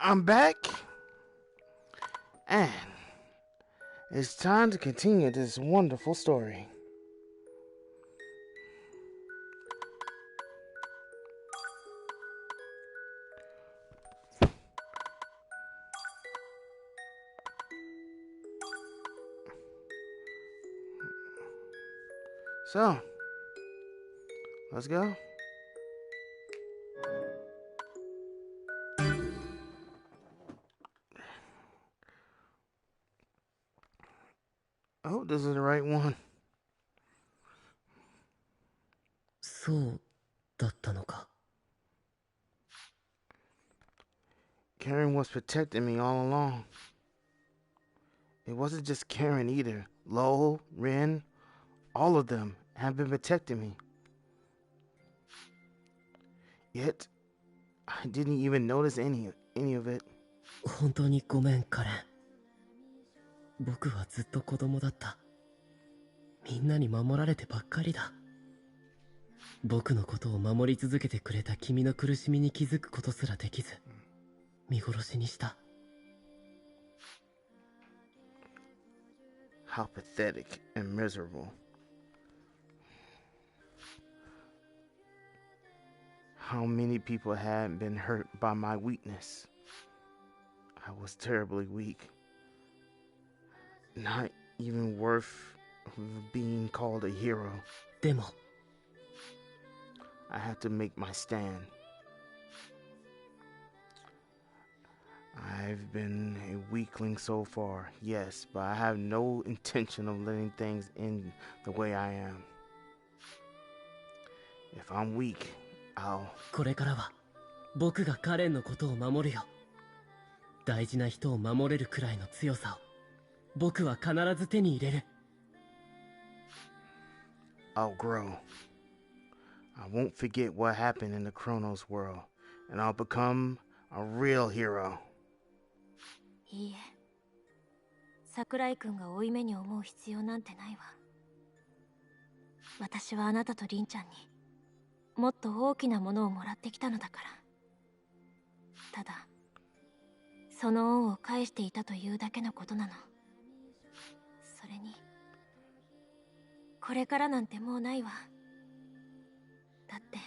I'm back, and it's time to continue this wonderful story. So, let's go. I hope this is the right one. そうだったのか。 Karen was protecting me all along. It wasn't just Karen either. Lowell, Ren, all of them have been protecting me. Yet, I didn't even notice any of it. 本当にごめん、カレン。僕はずっと子供だった。みんなに守られてばっかりだ。僕のことを守り続けてくれた君の苦しみに気づくことすらできず、見殺しにした。 How pathetic and miserable. How many people had been hurt by my weakness. I was terribly weak. Not even worth being called a hero. でも I had to make my stand. I've been a weakling so far, yes, but I have no intention of letting things end the way I am. If I'm weak, I'll... これからは僕がカレンのことを守るよ。大事な人を守れるくらいの強さを僕は必ず手に入れる。 I'll grow. I won't forget what happened in the Chronos world, and I'll become a real hero. いいえ、桜井くんが負い目に思う必要なんてないわ。私はあなたと凛ちゃんにもっと大きなものをもらってきたのだから。ただその恩を返していたというだけのことなの。それにこれからなんてもうないわ。だって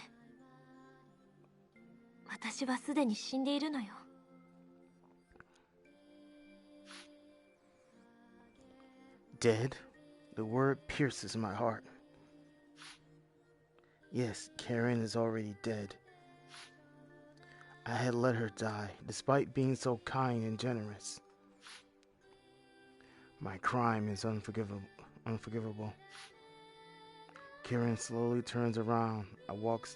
私はすでに死んでいるのよ。Dead? The word pierces my heart. Yes, Karen is already dead. I had let her die, despite being so kind and generous. My crime is unforgivable. Karen slowly turns around and walks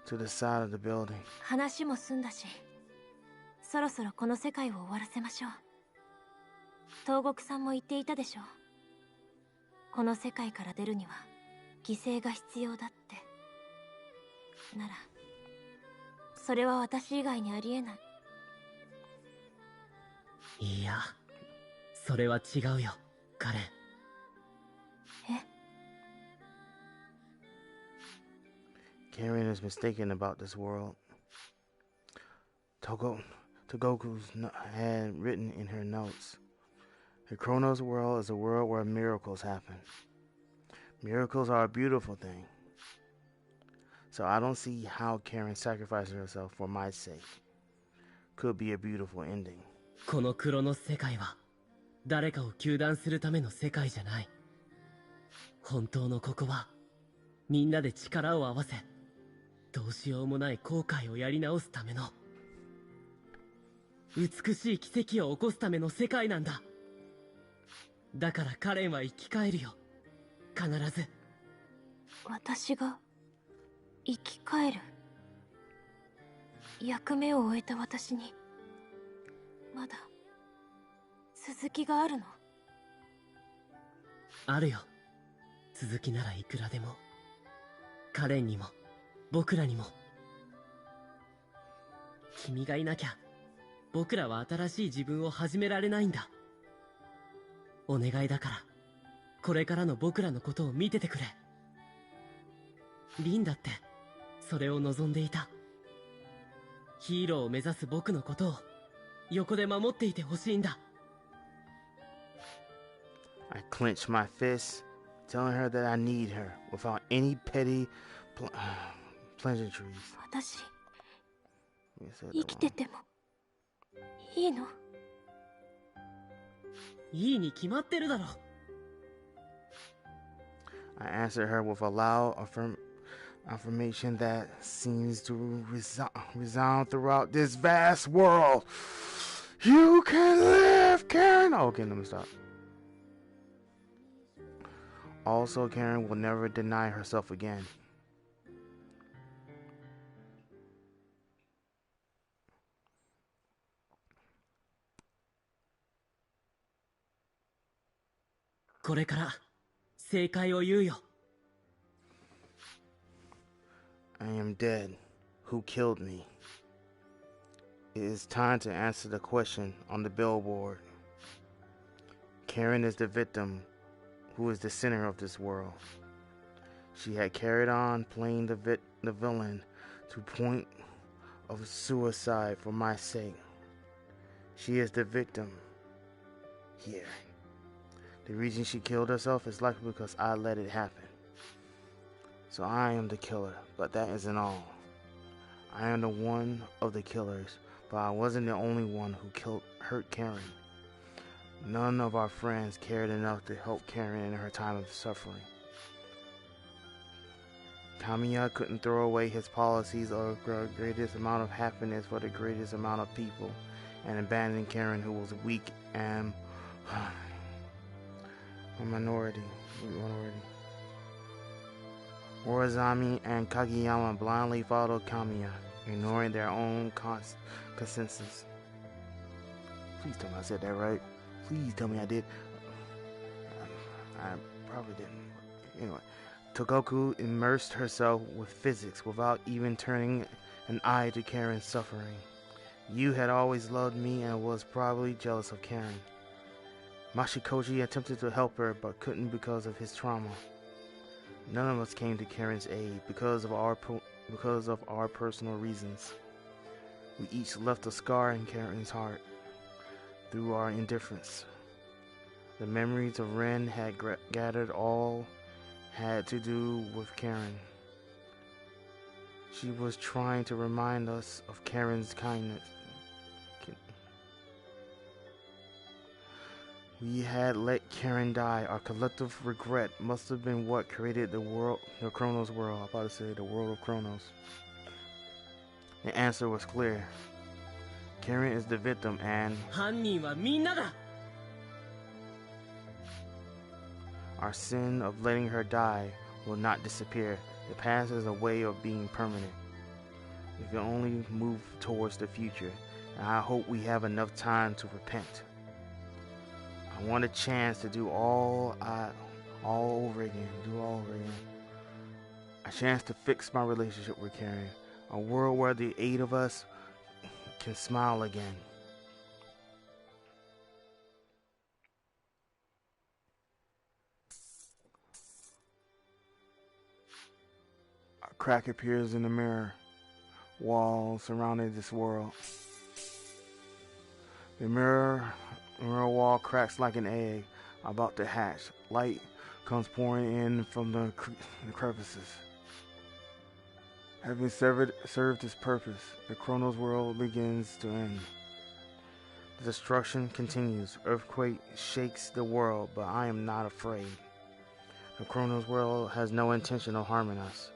to the side of the building. 話も済んだし、そろそろこの世界を終わらせましょう。東国さんも言っていたでしょ。この世界から出るには犠牲が必要だって。ならそれは私以外にありえない。いや、それは違うよ、カレン。え？ Karen is mistaken about this world. Togoku's had written in her notes. The Chronos world is a world where miracles happen. Miracles are a beautiful thing. So I don't see how Karen sacrificing herself for my sake could be a beautiful ending. このクロノス世界は誰かを糾弾するための世界じゃない。本当のここはみんなで力を合わせ、どうしようもない後悔をやり直すための、美しい奇跡を起こすための世界なんだ。だからカレンは生き返るよ、必ず。私が生き返る？役目を終えた私にまだ続きがあるの？あるよ。続きならいくらでも。カレンにも僕らにも。君がいなきゃ僕らは新しい自分を始められないんだ。お願いだからこれからの僕らのことを見ててくれ。リンだってそれを望んでいた。ヒーローを目指す僕のことを横で守っていてほしいんだ。 I clenched my fist, telling her that I need her without any petty pleasantries. 私 I said 生 that きて wrong. てもいいの？いいに決まってるだろ。 I answered her with a loud affirmation that seems to resound throughout this vast world. You can live, Karen. Oh, okay, let me stop. Also, Karen will never deny herself again. I am dead. Who killed me? It is time to answer the question on the billboard. Karen is the victim who is the center of this world. She had carried on playing the villain to point of suicide for my sake. She is the victim here. The reason she killed herself is likely because I let it happen. So I am the killer, but that isn't all. I am the one of the killers, but I wasn't the only one who hurt Karen. None of our friends cared enough to help Karen in her time of suffering. Kamiya couldn't throw away his policies of the greatest amount of happiness for the greatest amount of people and abandon Karen, who was weak and a minority. Orozami and Kageyama blindly followed Kamiya, ignoring their own consensus. Please tell me I said that right. Please tell me I did. I probably didn't. Anyway, Togoku immersed herself with physics without even turning an eye to Karen's suffering. You had always loved me and was probably jealous of Karen. Mashikoji attempted to help her but couldn't because of his trauma. None of us came to Karen's aid because of our personal reasons. We each left a scar in Karen's heart through our indifference. The memories of Ren had gathered all had to do with Karen. She was trying to remind us of Karen's kindness. We had let Karen die. Our collective regret must have been what created the Chronos world. I'm about to say the world of Chronos. The answer was clear. Karen is the victim and our sin of letting her die will not disappear. The past is a way of being permanent. We can only move towards the future, and I hope we have enough time to repent. I want a chance to do all over again. A chance to fix my relationship with Karen. A world where the 8 of us can smile again. A crack appears in the mirror wall surrounding this world. The mirror wall cracks like an egg about to hatch. Light comes pouring in from the crevices. Having served its purpose, the Chronos world begins to end. The destruction continues. Earthquake shakes the world, but I am not afraid. The Chronos world has no intention of harming us.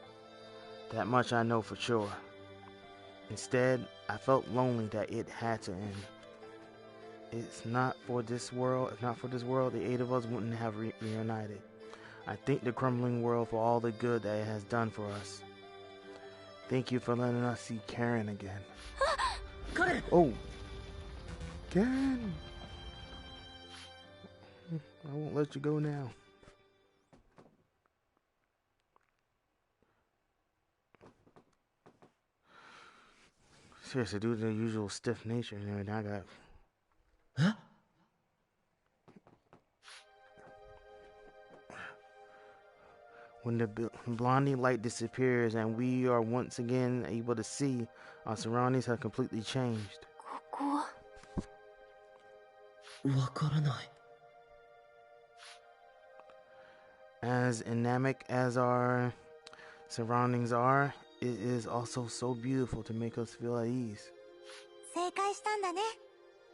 That much I know for sure. Instead, I felt lonely that it had to end. If not for this world, the 8 of us wouldn't have reunited. I thank the crumbling world for all the good that it has done for us. Thank you for letting us see Karen again. Oh, Karen! I won't let you go now. Seriously, due to the usual stiff nature and everything, I got... Huh? When the blondie light disappears and we are once again able to see, our surroundings have completely changed. わからない。 As dynamic as our surroundings are, it is also so beautiful to make us feel at ease. 正解したんだね、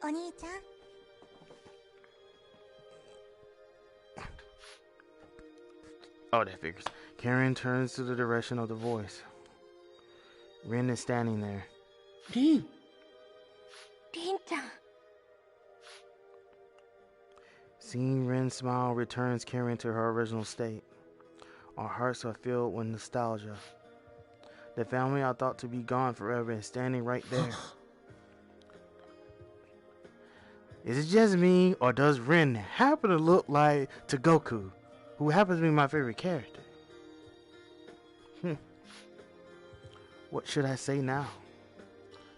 お兄ちゃん。Oh, that figures. Karen turns to the direction of the voice. Rin is standing there. リン。リンちゃん。 Seeing Ren's smile returns Karen to her original state. Our hearts are filled with nostalgia. The family I thought to be gone forever is standing right there. Is it just me, or does Ren happen to look like Goku, who happens to be my favorite character? What should I say now?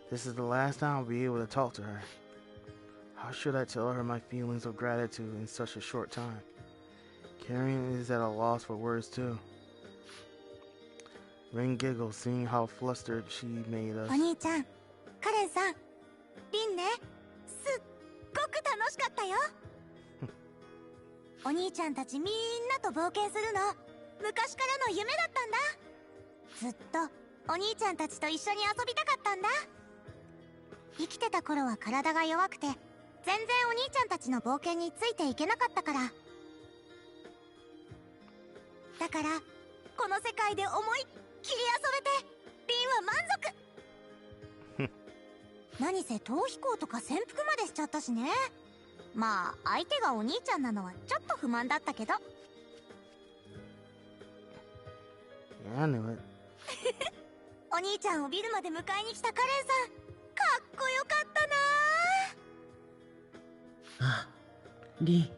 This is the last time I'll be able to talk to her. How should I tell her my feelings of gratitude in such a short time? Karen is at a loss for words too. Ren giggles, seeing how flustered she made us. お兄ちゃん、カレンさん、リンね、すっごく楽しかったよ。お兄ちゃんたちみんなと冒険するの、昔からの夢だったんだ。ずっとお兄ちゃんたちと一緒に遊びたかったんだ。生きてた頃は体が弱くて、全然お兄ちゃんたちの冒険についていけなかったから。だから、この世界で思いっきり遊べて、リンは満足。何せ逃避行とか潜伏までしちゃったしね。まあ相手がお兄ちゃんなのはちょっと不満だったけど。Yeah, I knew it. お兄ちゃんをビルまで迎えに来たカレンさん、かっこよかったな。ああ、リン。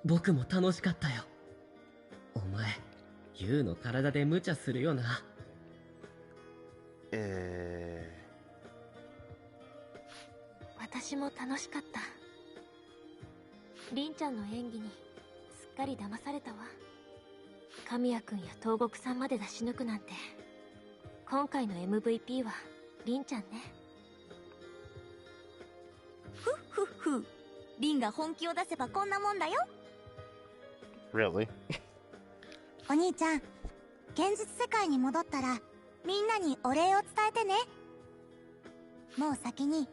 僕も楽しかったよ。お前、ユウの体で無茶するよな。私も楽しかった。リンちゃんの演技にすっかり騙されたわ。神谷くんや東国さんまで出し抜くなんて。今回の MVP はリンちゃんね。ふっふっふ。リンが本気を出せばこんなもんだよ。Really? お兄ちゃん、現実世界に戻ったらみんなにお礼を伝えてね。もう先に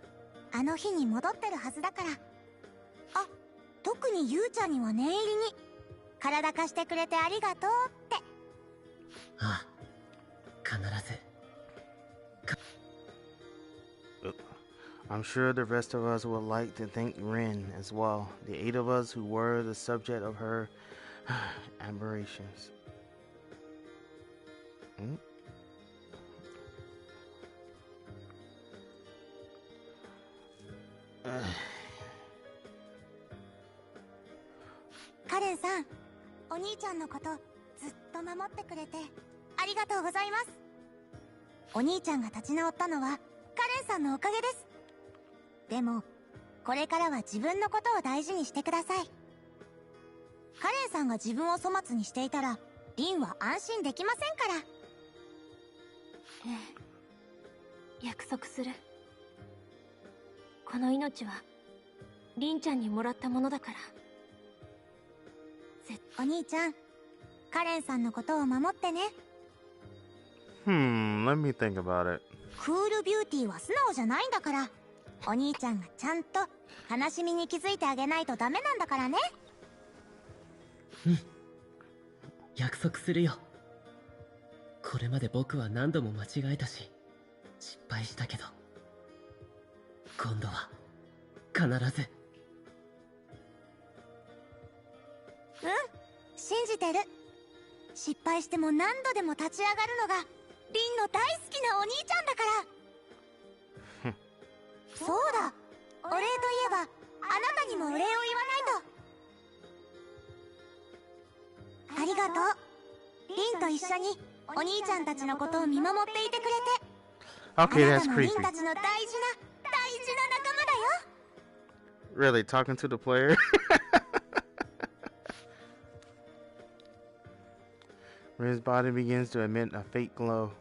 あの日に戻ってるはずだから。あ、特にゆうちゃんには念入りに体貸してくれてありがとうって。ああ、必ず。I'm sure the rest of us would like to thank Rin as well, the 8 of us who were the subject of her admirations. Hmm? カレンさん、お兄ちゃんのことずっと守ってくれてありがとうございます。お兄ちゃんが立ち直ったのはカレンさんのおかげです。でもこれからは自分のことを大事にしてください。カレンさんが自分を粗末にしていたらリンは安心できませんから。ええ、約束する。この命はリンちゃんにもらったものだから。お兄ちゃん、カレンさんのことを守ってね。Let me think about it. クールビューティーは素直じゃないんだから、お兄ちゃんがちゃんと悲しみに気づいてあげないとダメなんだからね。うん、約束するよ。これまで僕は何度も間違えたし失敗したけど、今度は必ず。うん、信じてる。失敗しても何度でも立ち上がるのがリンの大好きなお兄ちゃんだから。そうだ、お礼といえばあなたにもお礼を言わないと。ありがとう。リンと一緒にお兄ちゃんたちのことを見守っていてくれて。Okay, あ that's なたもリン creepy. たちの大事な仲間だよ。 Really, talking to the player? Rin's body begins to emit a faint glow.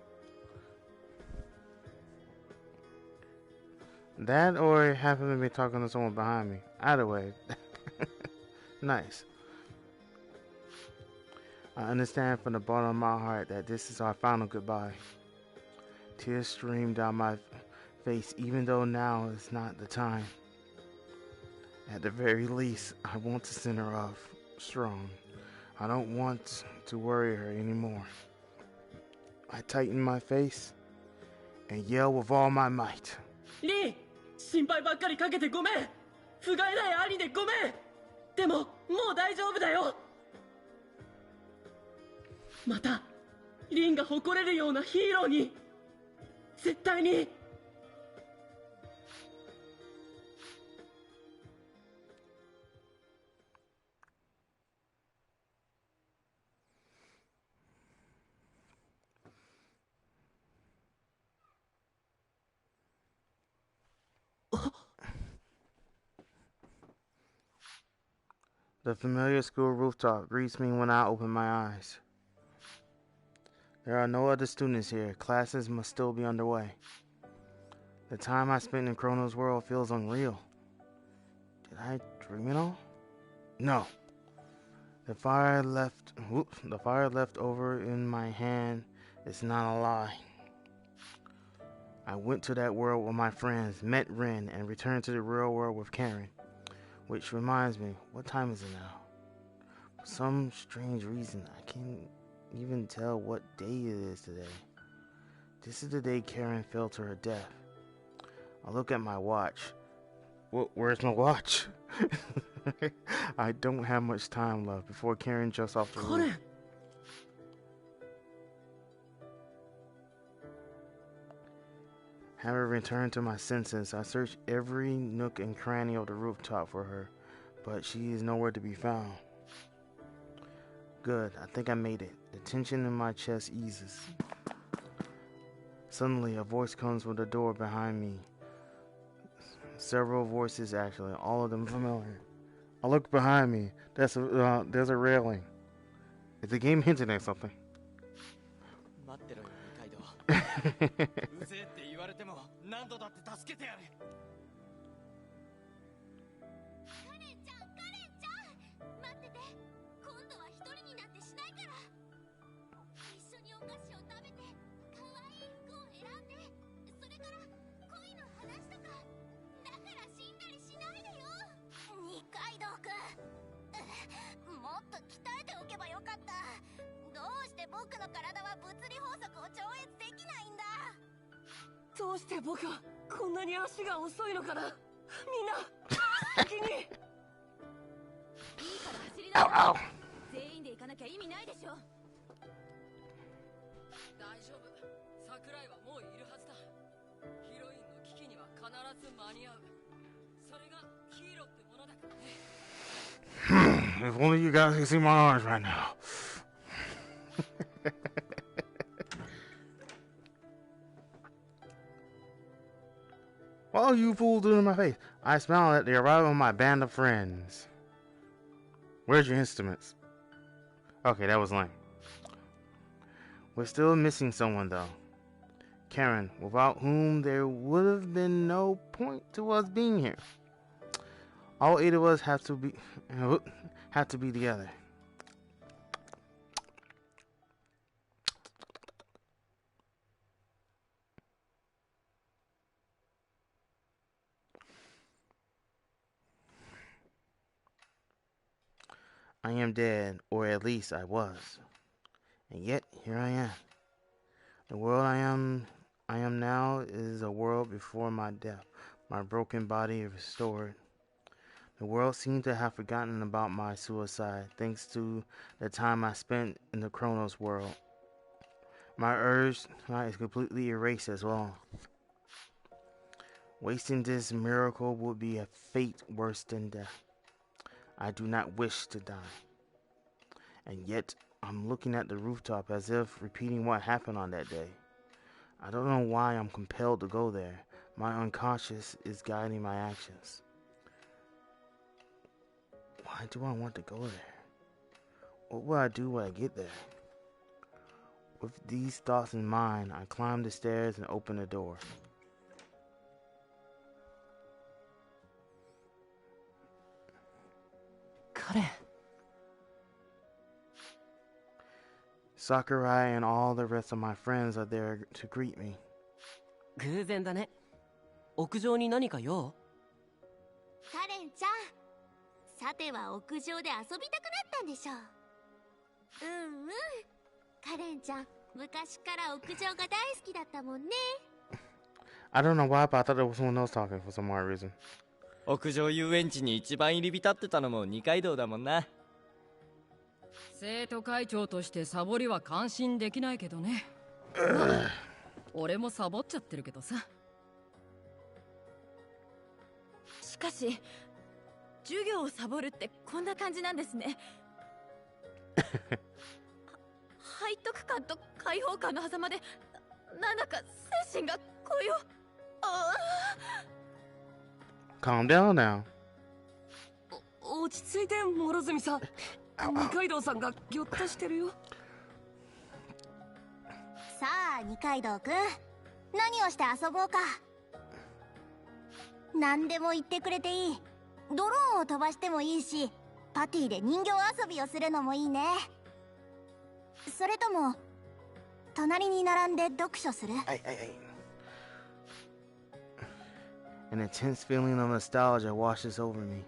That or it happened to be talking to someone behind me. Out of the way. Nice. I understand from the bottom of my heart that this is our final goodbye. Tears stream down my face even though now is not the time. At the very least, I want to send her off strong. I don't want to worry her anymore. I tighten my face and yell with all my might. リン、心配ばっかりかけてごめん。不甲斐ない兄でごめん。でももう大丈夫だよ。またリンが誇れるようなヒーローに絶対に。The familiar school rooftop greets me when I open my eyes. There are no other students here. Classes must still be underway. The time I spent in Chronos world feels unreal. Did I dream it all? No. The fire left over in my hand is not a lie. I went to that world with my friends, met Ren, and returned to the real world with Karen. Which reminds me, what time is it now? For some strange reason, I can't even tell what day it is today. This is the day Karen fell to her death. I look at my watch. Where's my watch? I don't have much time left before Karen jumps off the roof. Having returned to my senses, I search every nook and cranny of the rooftop for her, but she is nowhere to be found. Good, I think I made it. The tension in my chest eases. Suddenly, a voice comes from the door behind me. Several voices, actually, all of them familiar. I look behind me. There's a railing. Is the game hinting at something? うぜって言われても何度だって助けてやる。カレンちゃん、カレンちゃん、待ってて。今度は一人になってしないから。一緒にお菓子を食べて、可愛い服を選んで、それから恋の話とか。だから死んだりしないでよ。二階堂くん、もっと鍛えておけばよかった。どうして僕の体は物理法則を超越できないんだ。どうして僕はこんなに足が遅いのかな。みんな先に。いいから走りなさい。全員で行かなきゃ意味ないでしょ。大丈夫。桜井はもういるはずだ。ヒロインの危機には必ず間に合う。それがヒーローってものだからね。If only you guys can see my arms right now. What are you fools doing in my face? I smile at the arrival of my band of friends. Where's your instruments? Okay, that was lame. We're still missing someone though. Karen, without whom there would have been no point to us being here. All 8 of us have to be together. I am dead, or at least I was. And yet here I am. The world I am now is a world before my death. My broken body is restored. The world seemed to have forgotten about my suicide thanks to the time I spent in the Chronos world. My urge is completely erased as well. Wasting this miracle would be a fate worse than death. I do not wish to die. And yet, I'm looking at the rooftop as if repeating what happened on that day. I don't know why I'm compelled to go there. My unconscious is guiding my actions. Why do I want to go there? What will I do when I get there? With these thoughts in mind, I climb the stairs and open the door. 彼 Sakurai and all the rest of my friends are there to greet me. 偶然だね。屋上に何か用？カレンちゃん、さては屋上で遊びたくなったんでしょ。うんうん、カレンちゃん昔から屋上が大好きだったもんね。I don't know why, but I thought it was someone else talking for some odd reason. 屋上遊園地に一番入り浸ってたのも二階堂だもんな。生徒会長としてサボりは感心できないけどね。俺もサボっちゃってるけどさ。しかし授業をサボるってこんな感じなんですね。背徳感と解放感の狭間でなんだか精神が高揚。Calm down now. 落ち着いて諸角さん。二階堂さんがぎょっとしてるよ。さあ二階堂くん、何をして遊ぼうか。何でも言ってくれていい。ドローンを飛ばしてもいいし、パティで人形遊びをするのもいいね。それとも隣に並んで読書する？ An intense feeling of nostalgia washes over me.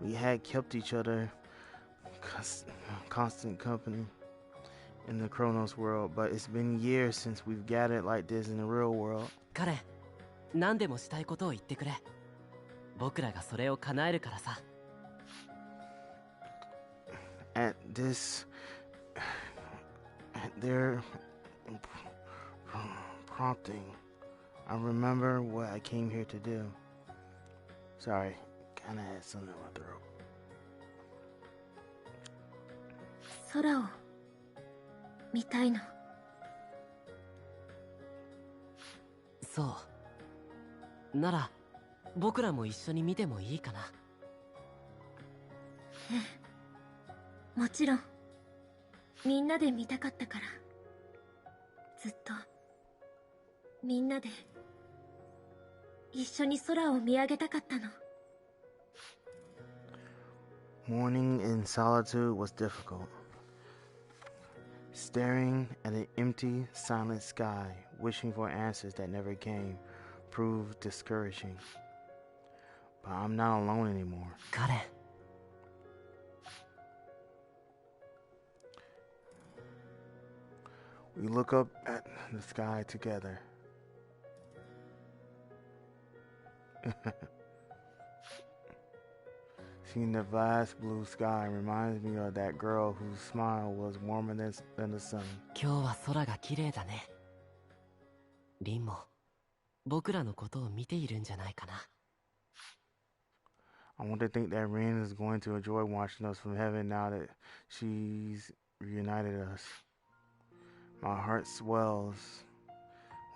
We had kept each other constant company in the Chronos world, but it's been years since we've gathered like this in the real world. 彼、何でもしたいことを言ってくれ。僕らがそれを叶えるからさ。At their prompting, I remember what I came here to do. Sorry, kinda had something in my throat. 空を見たいの。そう。なら、僕らも一緒に見てもいいかな。もちろんみんなで見たかったから。ずっとみんなで一緒に空を見上げたかったの。Mourning in solitude was difficult. Staring at an empty, silent sky, wishing for answers that never came, proved discouraging. But I'm not alone anymore. 彼。We look up at the sky together. Seeing the vast blue sky reminds me of that girl whose smile was warmer than the sun. 今日は空が綺麗だね。リンも僕らのことを見ているんじゃないかな。I want to think that Rin is going to enjoy watching us from heaven now that she's reunited us. My heart swells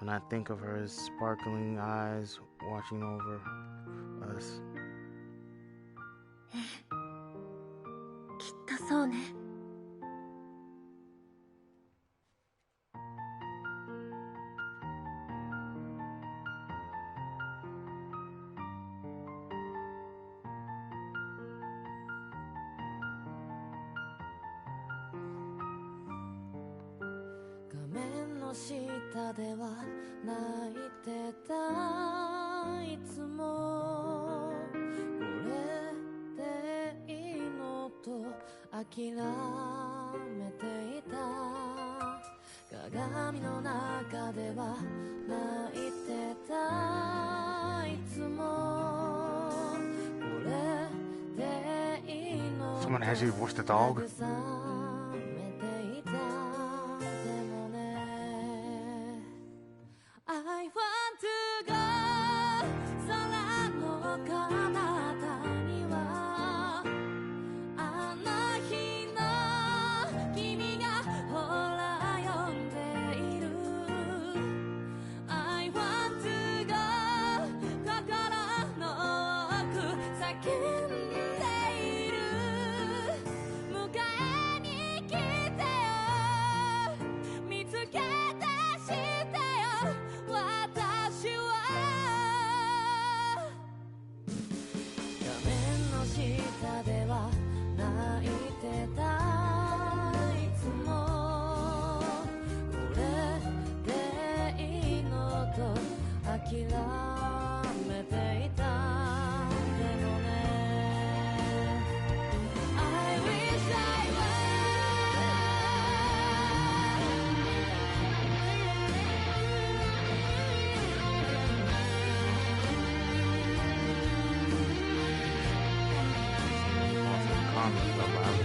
when I think of her sparkling eyes watching over us. きっとそうね。画面の下では泣いてたいつもこれでいいのと諦めていた鏡の中では泣いてたいつもこれでいいのと Someone has you watch the dog? I want to go 空の彼方にはあの日の君がほら呼んでいる I want to go 心の奥叫んでいる迎えに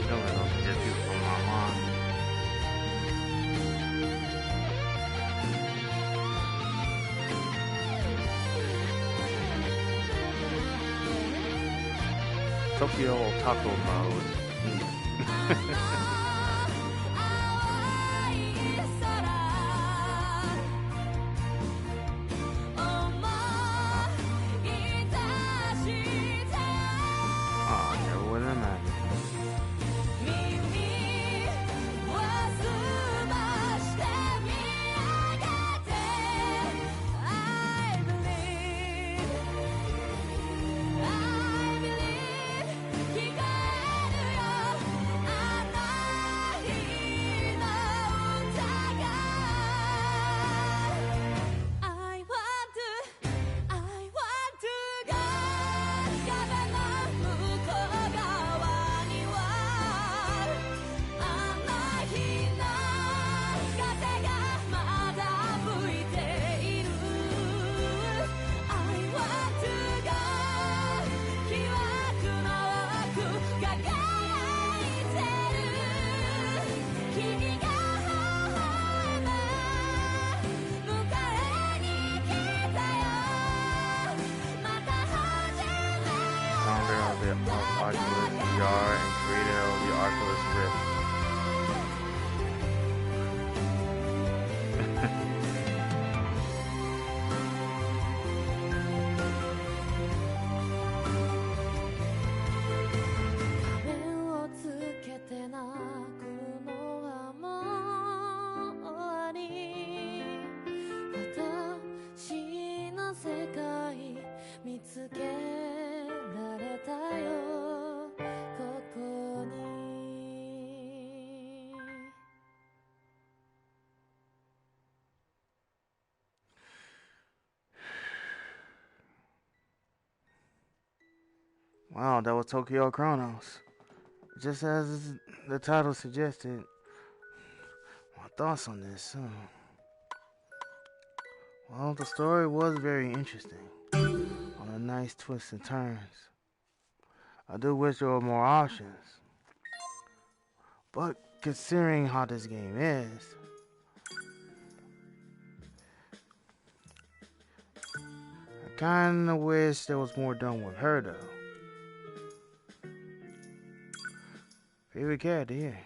Don't let those just people from online. Tokyo Taco Mode. I never would have imagined. Founder of the Oculus VR and creator of the Oculus Rift. Wow, that was Tokyo Chronos. Just as the title suggested, my thoughts on this. Well, the story was very interesting, on a nice twists and turns. I do wish there were more options, but considering how this game is, I kinda wish there was more done with her though. Favorite character here.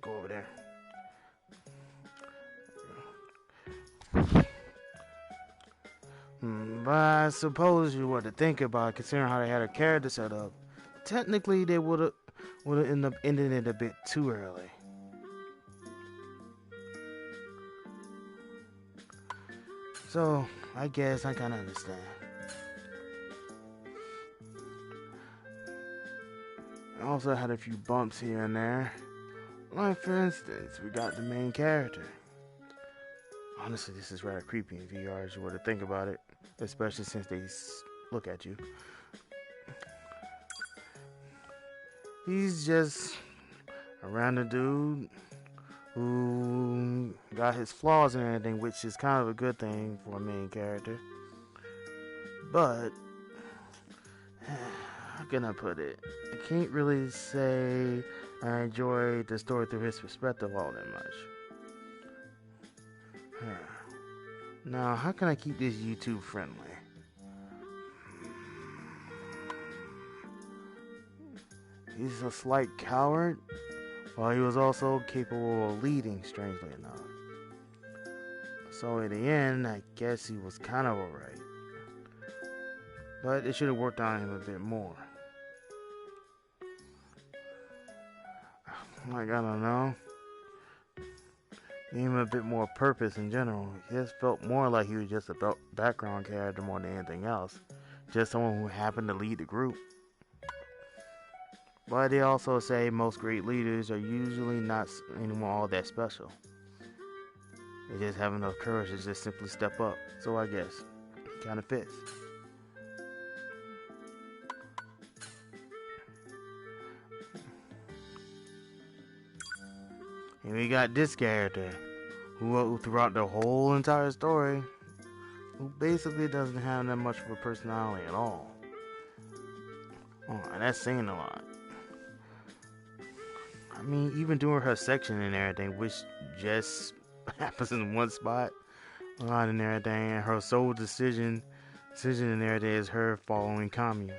Go over there. But I suppose you were to think about it, considering how they had a character set up, technically they would have ended up ending it a bit too early. So I guess I kinda understand. I also had a few bumps here and there. Like for instance, we got the main character. Honestly, this is rather creepy in VR as you were to think about it, especially since they look at you. He's just a random dude who got his flaws and everything, which is kind of a good thing for a main character. But how can I put it? I can't really say I enjoyed the story through his perspective all that much. Now, how can I keep this YouTube friendly? He's a slight coward, while he was also capable of leading, strangely enough. So in the end, I guess he was kind of alright. But it should have worked on him a bit more. Like, I don't know. Gave him a bit more purpose in general. It just felt more like he was just a background character more than anything else. Just someone who happened to lead the group. But they also say most great leaders are usually not anymore all that special. They just have enough courage to just simply step up. So I guess it kind of fits. And we got this character, who throughout the whole entire story, who basically doesn't have that much of a personality at all. Oh, and that's saying a lot. I mean, even doing her section and everything, which just happens in one spot, and everything, and her sole decision and everything is her following Kamiya.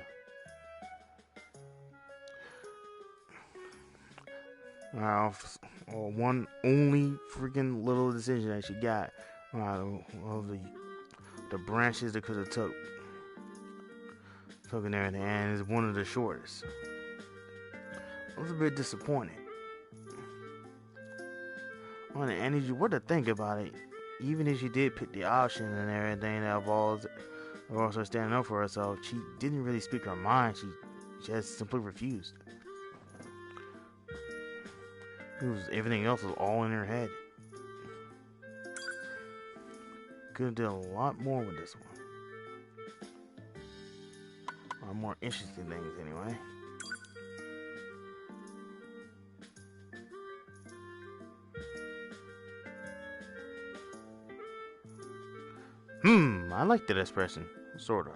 One only freaking little decision that she got. Of the branches that could have took and everything, and it's one of the shortest. I was a bit disappointed. And what to think about it? Even if she did pick the option and everything that involves her standing up for herself, she didn't really speak her mind. She just simply refused. Everything else was all in her head. Could have done a lot more with this one. A lot more interesting things, anyway. I like that expression, sort of.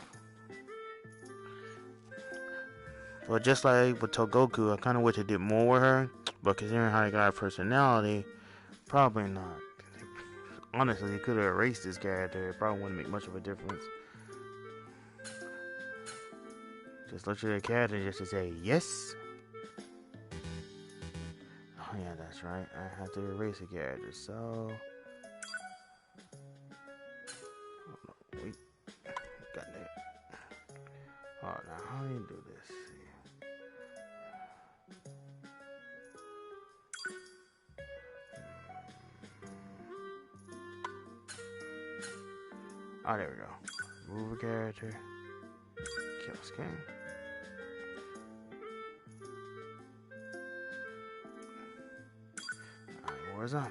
But just like with Togoku, I kind of wish I did more with her. But considering how he got her personality, probably not. Honestly, he could have erased this character. It probably wouldn't make much of a difference. Just look at the character just to say yes. Oh yeah, that's right. I have to erase a character, so... Oh, no, wait. Got that. Oh, now how do you do this? Oh, there we go. Move a character. Kill scan. Alright, more zombie.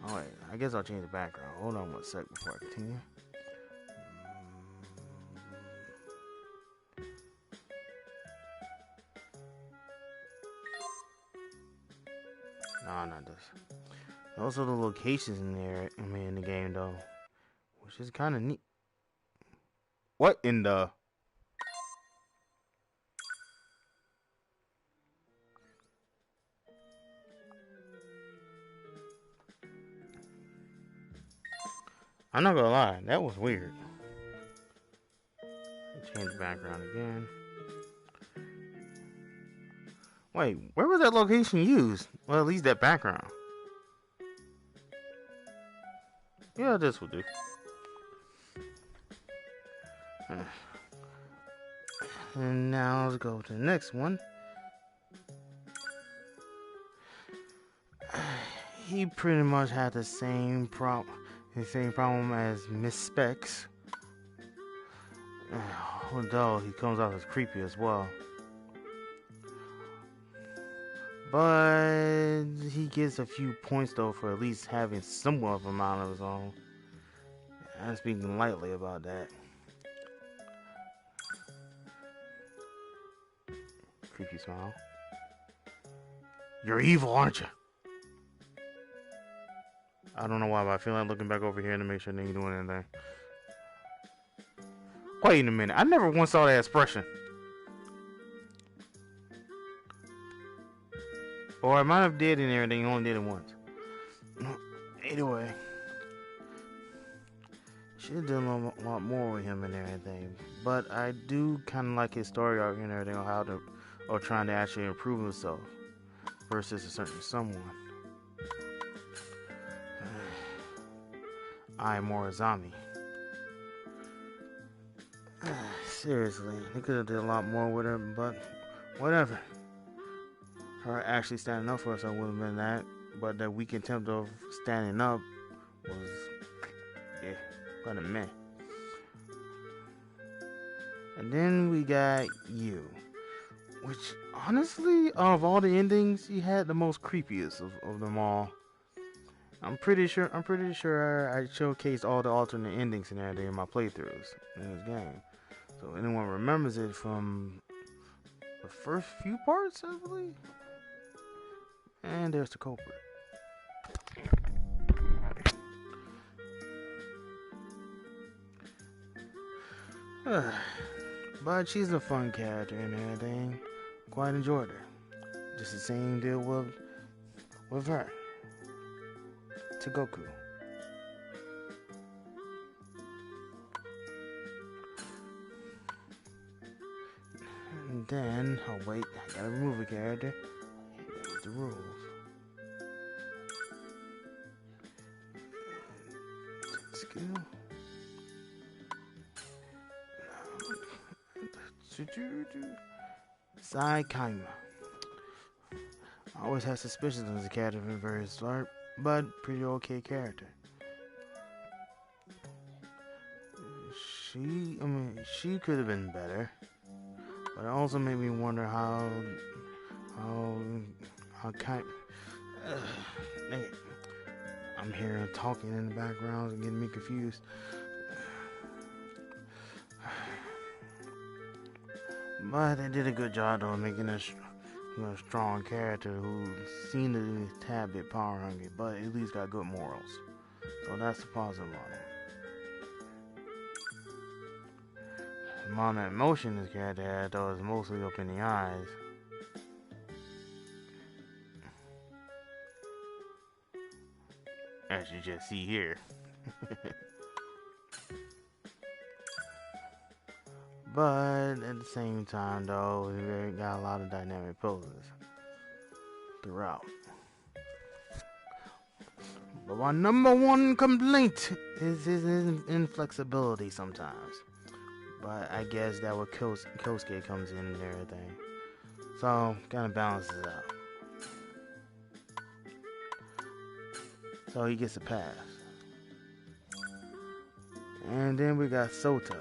Oh wait, I guess I'll change the background. Hold on one sec before I continue. No, not this. Also, the locations in there, in the game though, which is kind of neat. What in the? I'm not gonna lie, that was weird. Change the background again. Wait, where was that location used? Well, at least that background. Yeah, this will do. And now let's go to the next one. He pretty much had the same problem as Miss Specs. Although he comes off as creepy as well. But he gets a few points though for at least having somewhat of a mind of his own. I'm speaking lightly about that. Creepy smile. You're evil, aren't you? I don't know why, but I feel like looking back over here to make sure they ain't doing anything. Wait a minute, I never once saw that expression. Or I might have did and everything, only did it once. Anyway. Should have done a lot more with him and everything. But I do kind of like his story arc and everything on how to, or trying to actually improve himself versus a certain someone. I am Morizami. Seriously, he could have did a lot more with her, but whatever. Her actually standing up for herself would have been that, but that weak attempt of standing up was, yeah, kind of meh. And then we got you, which honestly, of all the endings, he had the most creepiest of them all. I'm pretty sure I showcased all the alternate endings and everything in my playthroughs in this game. So if anyone remembers it from the first few parts, I believe. And there's the culprit. But she's a fun character and everything. Quite enjoyed her. Just the same deal with her. To Goku. And then, oh wait, I gotta remove a character. There's the rules. Skill. Saikaima. I always had suspicions of the character from the very start, but pretty okay character. She could have been better, but it also made me wonder how kind. Dang it. I'm hearing talking in the background and getting me confused. But they did a good job though, making a strong character who seemed to be a tad bit power hungry, but at least got good morals. So that's the positive on it. The amount of emotion this character had though is mostly up in the eyes. As you just see here. But at the same time though, we got a lot of dynamic poses throughout. But my number one complaint is his inflexibility sometimes. But I guess that what Kosuke comes in and everything. So, kind of balances out. So he gets a pass. And then we got Sota.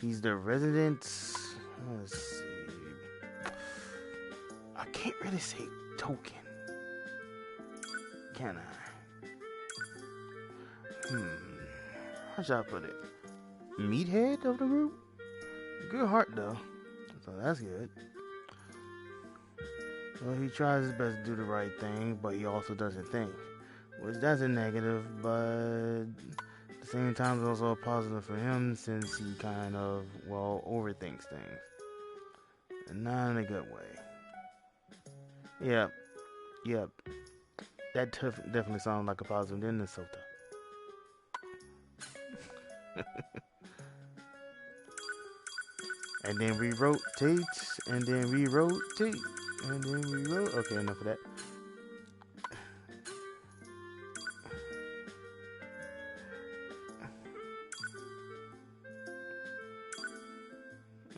He's the resident, let's see. I can't really say token. Can I? How should I put it? Meathead of the group? Good heart though. So that's good. Well, he tries his best to do the right thing, but he also doesn't think. Which that's a negative, but at the same time it's also a positive for him since he kind of, well, overthinks things. And not in a good way. Yep. That definitely sounds like a positive in Minnesota. And then we rotate, and then we rotate, and then we rotate. Okay, enough of that.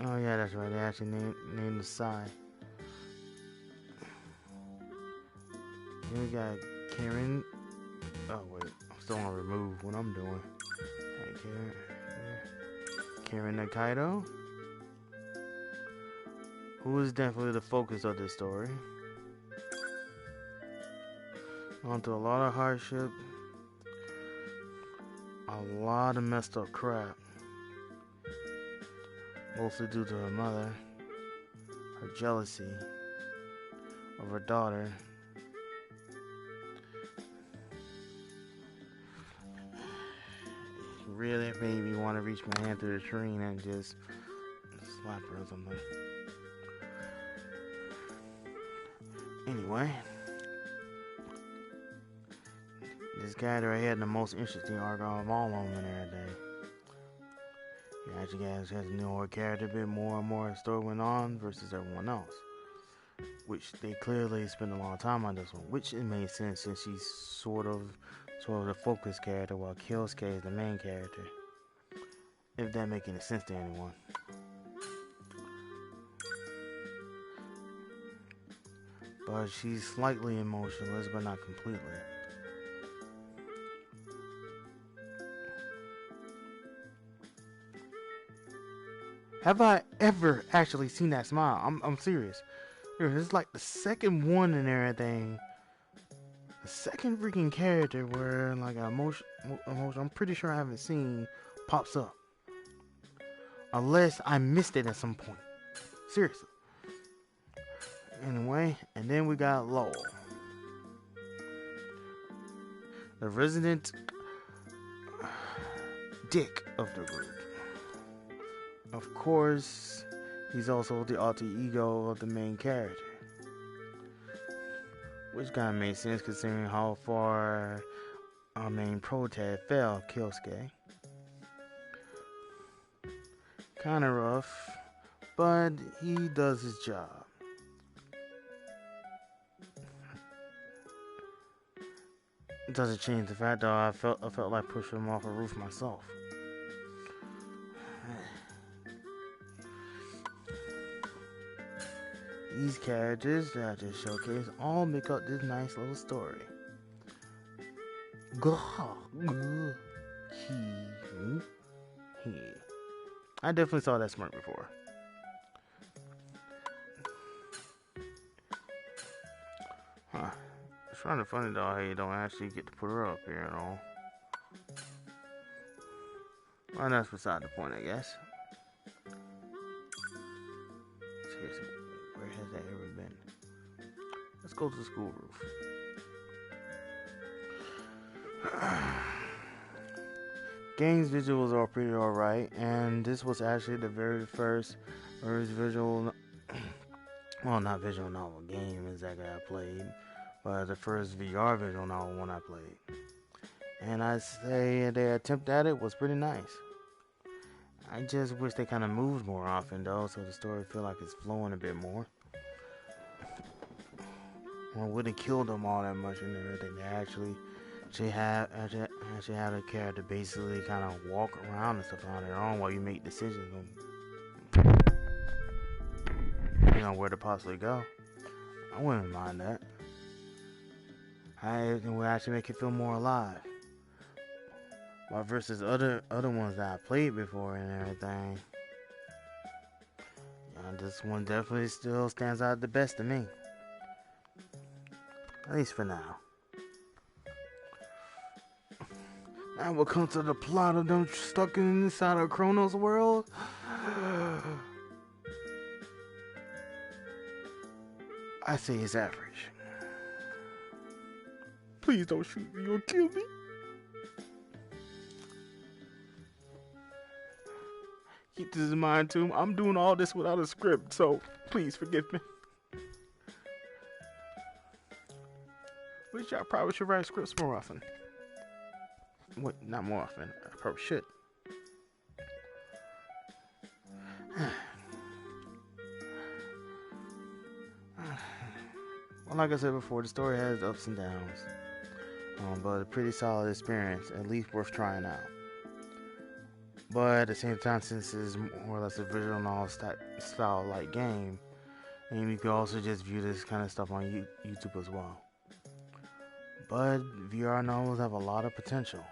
Oh yeah, that's right. They actually named the side. Then we got Karen. Oh wait, I'm still on remove what I'm doing. Alright, Karen Nakaido, who is definitely the focus of this story. Gone through a lot of hardship, a lot of messed up crap. Mostly due to her mother, her jealousy of her daughter. Really made me want to reach my hand through the screen and just slap her or something. Anyway, this guy right here had the most interesting arc of all of them and everything. You actually guys has to know her character a bit more and more as the story went on versus everyone else. Which they clearly spent a long time on this one, which it made sense since she's sort of the focus character while Kyosuke is the main character. If that makes any sense to anyone. But she's slightly emotionless, but not completely. Have I ever actually seen that smile? I'm serious. It's like the second one and everything. The second freaking character where like an emotion I'm pretty sure I haven't seen pops up. Unless I missed it at some point. Seriously. Anyway, and then we got Lowell. The resident dick of the group. of course, he's also the alter ego of the main character. Which kind of makes sense considering how far our main protagonist fell, Kyosuke. Kind of rough, but he does his job. It doesn't change the fact that I felt like pushing him off a roof myself. These characters that I just showcased all make up this nice little story. I definitely saw that smirk before. Huh. It's kind of funny though how you don't actually get to put her up here at all. Well, that's beside the point, I guess. Seriously, where has that ever been? Let's go to the school roof. Game's visuals are pretty alright, and this was actually the very first visual, well, not visual novel game exactly I played, but the first VR visual novel one I played. And I'd say their attempt at it was pretty nice. I just wish they kind of moved more often though, so the story feel like it's flowing a bit more. Or wouldn't kill them all that much and everything. They actually had a character basically kind of walk around and stuff on their own while you make decisions on, you know, where to possibly go. I wouldn't mind that. It would actually make it feel more alive. But versus other ones that I played before and everything, this one definitely still stands out the best to me. At least for now. Now we'll come to the plot of them stuck inside of Chronos world. I say it's average. Please don't shoot me or kill me. Keep this in mind too. I'm doing all this without a script, so please forgive me. Which I probably should write scripts more often. Wait, not more often. I probably should. Well, like I said before, the story has ups and downs. But a pretty solid experience, at least worth trying out. But at the same time, since it's more or less a visual novel style like game, and you can also just view this kind of stuff on YouTube as well. But VR novels have a lot of potential,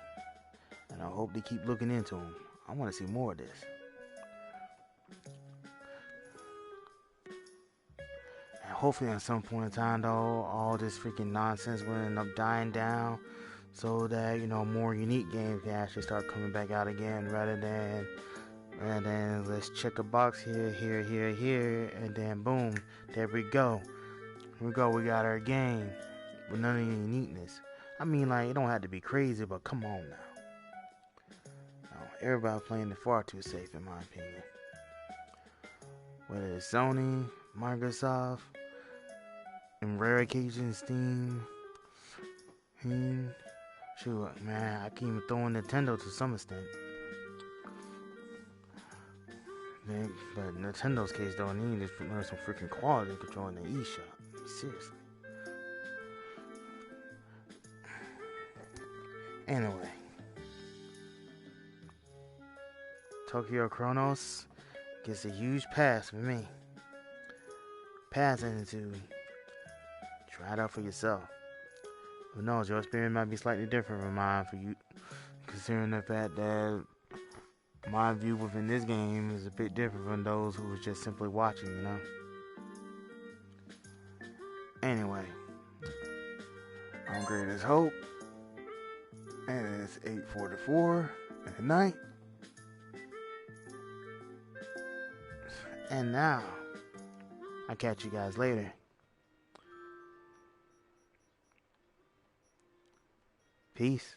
and I hope they keep looking into them. I want to see more of this. And hopefully at some point in time though, all this freaking nonsense will end up dying down, so that, you know, more unique games can actually start coming back out again, rather than let's check a box here, and then boom, there we go. We got our game with none of the uniqueness. I mean, like, it don't have to be crazy, but come on now. No, everybody playing it far too safe, in my opinion. Whether it's Sony, Microsoft, in rare occasions, Steam, shoot, man, I can even throw in Nintendo to some extent. But Nintendo's case, though, they need to learn some freaking quality control in the eShop. Seriously. Anyway, Tokyo Chronos gets a huge pass for me. Pass into try it out for yourself. Who knows, your experience might be slightly different from mine for you, considering the fact that my view within this game is a bit different from those who was just simply watching, you know. Anyway, I'm great as hope. And it's 8:44 at night. And now, I'll catch you guys later. Peace.